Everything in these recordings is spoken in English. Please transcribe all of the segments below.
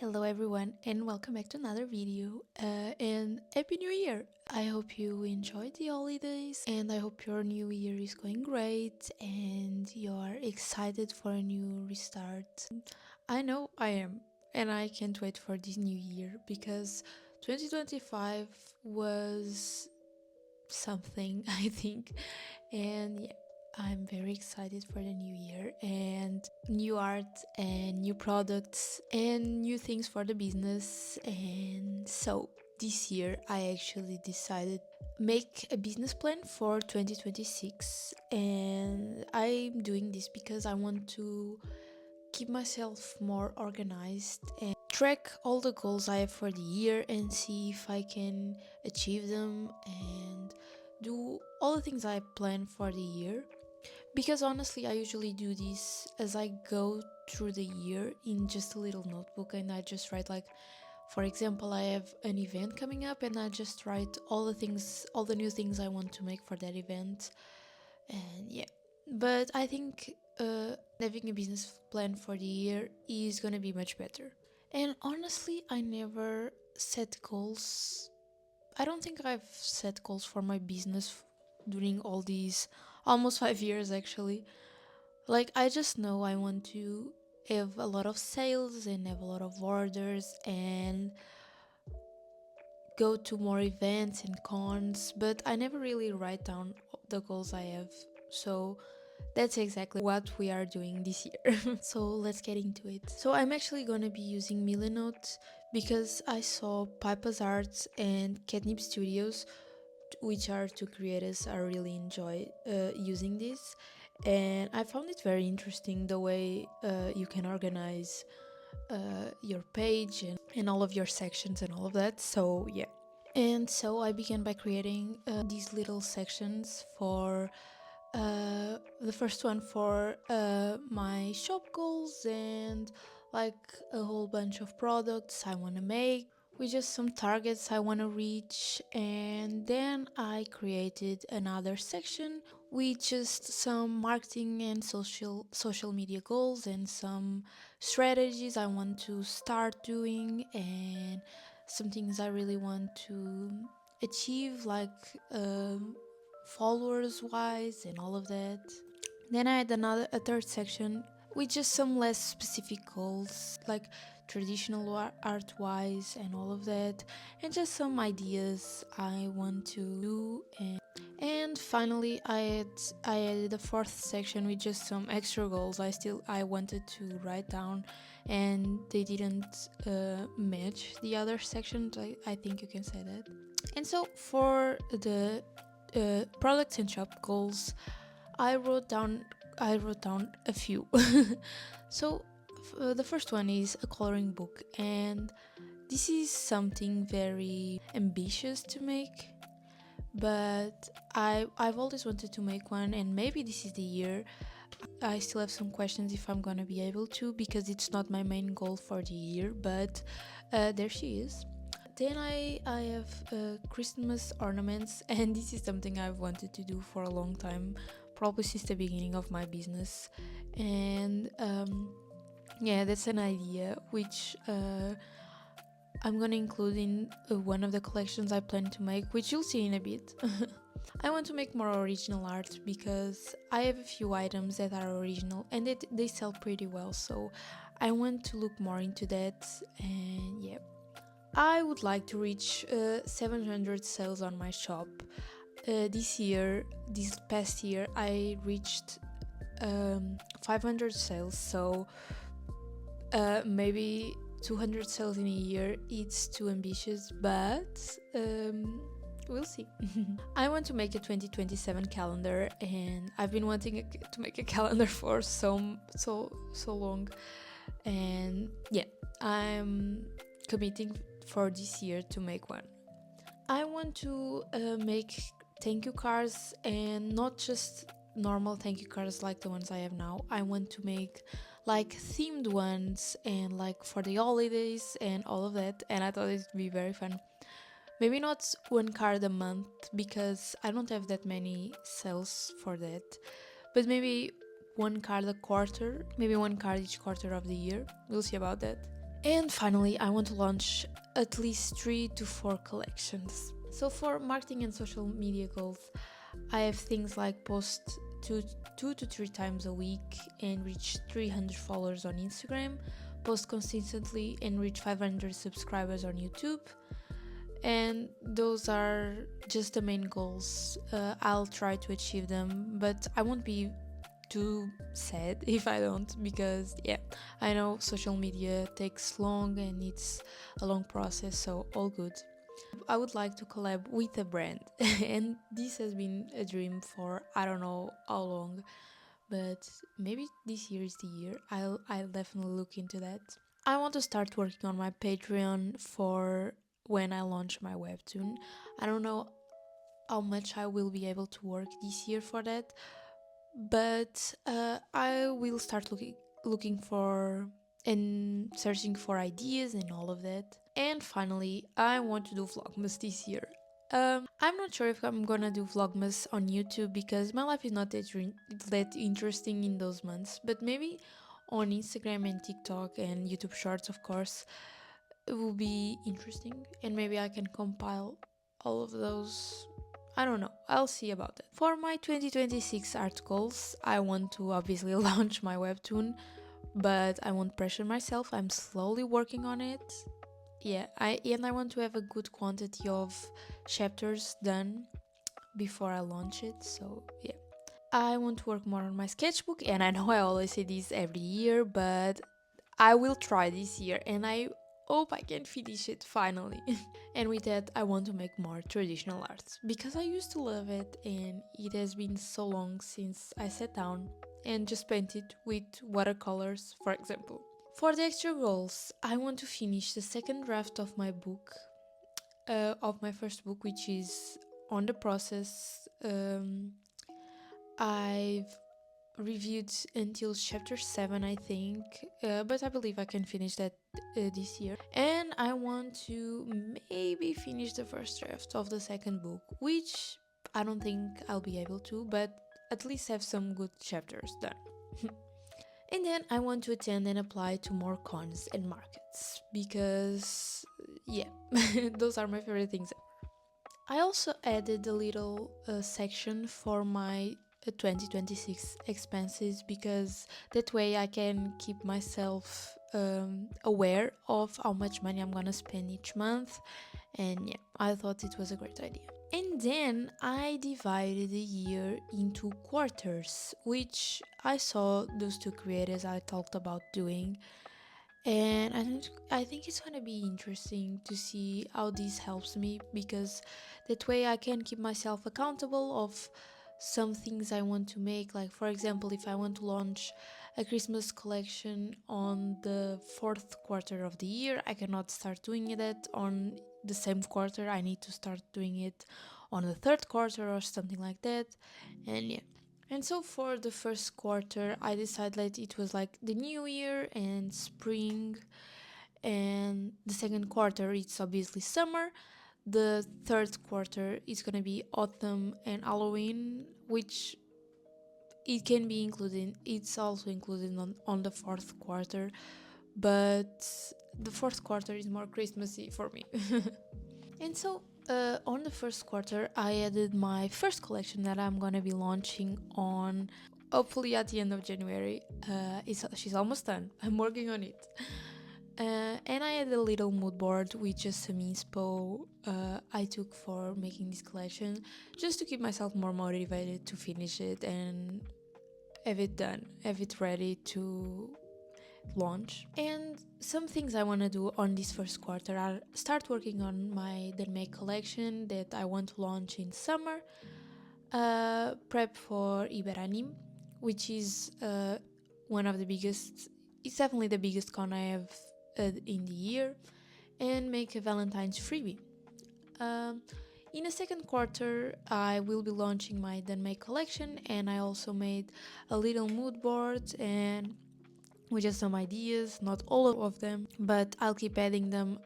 Hello everyone and welcome back to another video and Happy New Year! I hope you enjoyed the holidays and I hope your new year is going great and you're excited for a new restart. I know I am and I can't wait for this new year because 2025 was something I think, and yeah, I'm very excited for the new year and new art and new products and new things for the business. And so this year I actually decided make a business plan for 2026, and I'm doing this because I want to keep myself more organized and track all the goals I have for the year and see if I can achieve them and do all the things I plan for the year. Because honestly, I usually do this as I go through the year in just a little notebook, and I just write, like, for example, I have an event coming up and I just write all the things, all the new things I want to make for that event. And yeah, but I think having a business plan for the year is gonna be much better. And honestly, I never set goals. I don't think I've set goals for my business during all these almost 5 years actually. Like, I just know I want to have a lot of sales and have a lot of orders and go to more events and cons, but I never really write down the goals I have. So that's exactly what we are doing this year. So let's get into it. So I'm actually gonna be using Milanote because I saw Pipa's Arts and Catnip Studios, which are two creators I really enjoy using this, and I found it very interesting the way you can organize your page and all of your sections and all of that. So yeah, and so I began by creating these little sections for the first one for my shop goals and like a whole bunch of products I want to make with just some targets I want to reach. And then I created another section with just some marketing and social media goals and some strategies I want to start doing and some things I really want to achieve, like followers wise and all of that. Then I had a third section with just some less specific goals, like traditional art wise and all of that, and just some ideas I want to do. And finally, I added a fourth section with just some extra goals I wanted to write down, and they didn't match the other sections. I think you can say that. And so for the products and shop goals, I wrote down a few. So the first one is a coloring book, and this is something very ambitious to make, but I've always wanted to make one, and maybe this is the year. I still have some questions if I'm gonna be able to, because it's not my main goal for the year, but there she is. Then I have Christmas ornaments, and this is something I've wanted to do for a long time, probably since the beginning of my business. And yeah, that's an idea which I'm gonna include in one of the collections I plan to make, which you'll see in a bit. I want to make more original art because I have a few items that are original and they sell pretty well, so I want to look more into that. And yeah, I would like to reach 700 sales on my shop. This past year, I reached 500 sales, so maybe 200 sales in a year, it's too ambitious, but we'll see. I want to make a 2027 calendar, and I've been wanting to make a calendar for so long, and yeah, I'm committing for this year to make one. I want to make thank you cards, and not just normal thank you cards like the ones I have now. I want to make like themed ones and like for the holidays and all of that, and I thought it'd be very fun. Maybe not one card a month because I don't have that many sales for that, but maybe one card a quarter, maybe one card each quarter of the year. We'll see about that. And finally, I want to launch at least 3 to 4 collections. So for marketing and social media goals, I have things like post two to three times a week and reach 300 followers on Instagram, post consistently and reach 500 subscribers on YouTube. And those are just the main goals. I'll try to achieve them, but I won't be too sad if I don't, because yeah, I know social media takes long and it's a long process, so all good. I would like to collab with a brand and this has been a dream for I don't know how long, but maybe this year is the year. I'll definitely look into that. I want to start working on my Patreon for when I launch my webtoon. I don't know how much I will be able to work this year for that, but I will start looking for and searching for ideas and all of that. And finally, I want to do Vlogmas this year. I'm not sure if I'm gonna do Vlogmas on YouTube because my life is not that interesting in those months, but maybe on Instagram and TikTok and YouTube Shorts, of course, it will be interesting, and maybe I can compile all of those. I don't know. I'll see about that. For my 2026 art goals, I want to obviously launch my webtoon, but I won't pressure myself. I'm slowly working on it. Yeah, I want to have a good quantity of chapters done before I launch it. So, yeah. I want to work more on my sketchbook, and I know I always say this every year, but I will try this year and I hope I can finish it finally. And with that, I want to make more traditional art because I used to love it and it has been so long since I sat down and just painted with watercolors, for example. For the extra goals, I want to finish the second draft of my book, of my first book, which is on the process. I've reviewed until chapter 7, I think, but I believe I can finish that this year. And I want to maybe finish the first draft of the second book, which I don't think I'll be able to, but at least have some good chapters done. And then I want to attend and apply to more cons and markets because, yeah, those are my favorite things. I also added a little section for my 2026 expenses because that way I can keep myself aware of how much money I'm gonna spend each month, and yeah, I thought it was a great idea. And then I divided the year into quarters, which I saw those two creators I talked about doing, and I think it's gonna be interesting to see how this helps me because that way I can keep myself accountable of some things I want to make. Like, for example, if I want to launch a Christmas collection on the fourth quarter of the year, I cannot start doing that on the same quarter. I need to start doing it on the third quarter or something like that. And yeah. And so for the first quarter, I decided that it was like the new year and spring, and the second quarter it's obviously summer. The third quarter is gonna be autumn and Halloween, which it can be included. It's also included on the fourth quarter, but the fourth quarter is more Christmassy for me. And so on the first quarter, I added my first collection that I'm gonna be launching on hopefully at the end of January. She's almost done. I'm working on it. And I had a little mood board with just some inspo I took for making this collection, just to keep myself more motivated to finish it and have it done, have it ready to launch. And some things I want to do on this first quarter are start working on my The Make collection that I want to launch in summer, prep for Iberanim, which is one of the biggest, it's definitely the biggest con I have in the year, and make a Valentine's freebie. Um, in the second quarter, I will be launching my Then Make collection, and I also made a little mood board and with just some ideas, not all of them, but I'll keep adding them,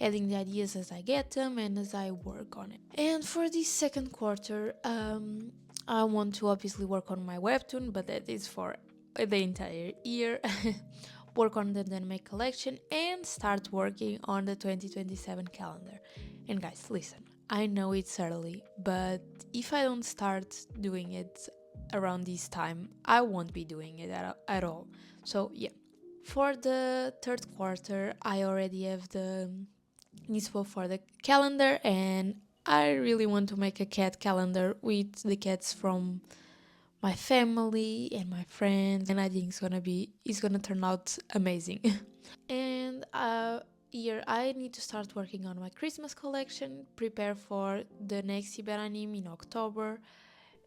adding the ideas as I get them and as I work on it. And for this second quarter, I want to obviously work on my webtoon, but that is for the entire year. work on the dynamic collection, and start working on the 2027 calendar. And guys, listen, I know it's early, but if I don't start doing it around this time, I won't be doing it at all. So yeah, for the third quarter, I already have the inspo for the calendar, and I really want to make a cat calendar with the cats from my family and my friends, and I think it's gonna turn out amazing. And here I need to start working on my Christmas collection, prepare for the next Iberanime in October,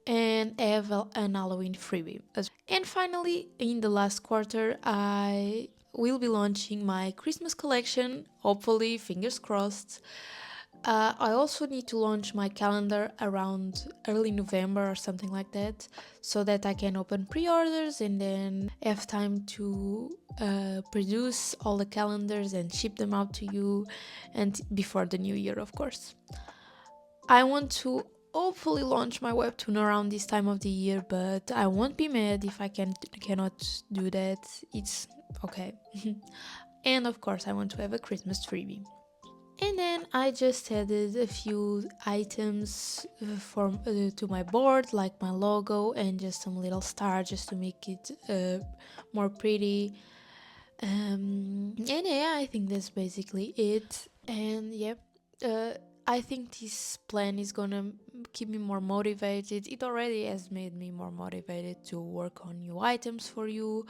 and have an Halloween freebie. And finally, in the last quarter, I will be launching my Christmas collection, hopefully, fingers crossed. I also need to launch my calendar around early November or something like that, so that I can open pre-orders and then have time to produce all the calendars and ship them out to you, and before the new year, of course. I want to hopefully launch my webtoon around this time of the year, but I won't be mad if I cannot do that. It's okay. And of course, I want to have a Christmas freebie. And then I just added a few items to my board, like my logo and just some little stars, just to make it more pretty. And yeah, I think that's basically it. And yeah, uh, I think this plan is gonna keep me more motivated. It already has made me more motivated to work on new items for you,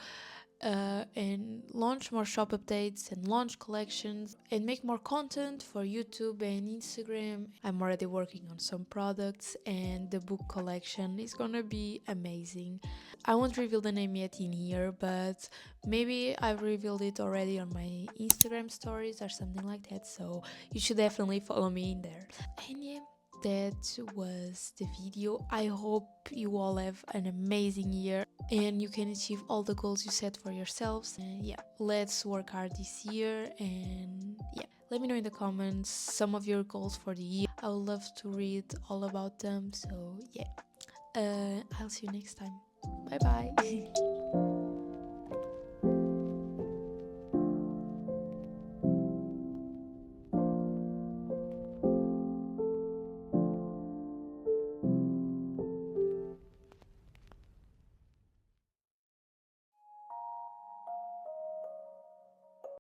and launch more shop updates and launch collections and make more content for YouTube and Instagram. I'm already working on some products, and the book collection is gonna be amazing. I won't reveal the name yet in here, but maybe I've revealed it already on my Instagram stories or something like that, so you should definitely follow me in there. And yeah, that was the video. I hope you all have an amazing year and you can achieve all the goals you set for yourselves. And yeah, let's work hard this year. And yeah, let me know in the comments some of your goals for the year. I would love to read all about them. So yeah, I'll see you next time. Bye bye.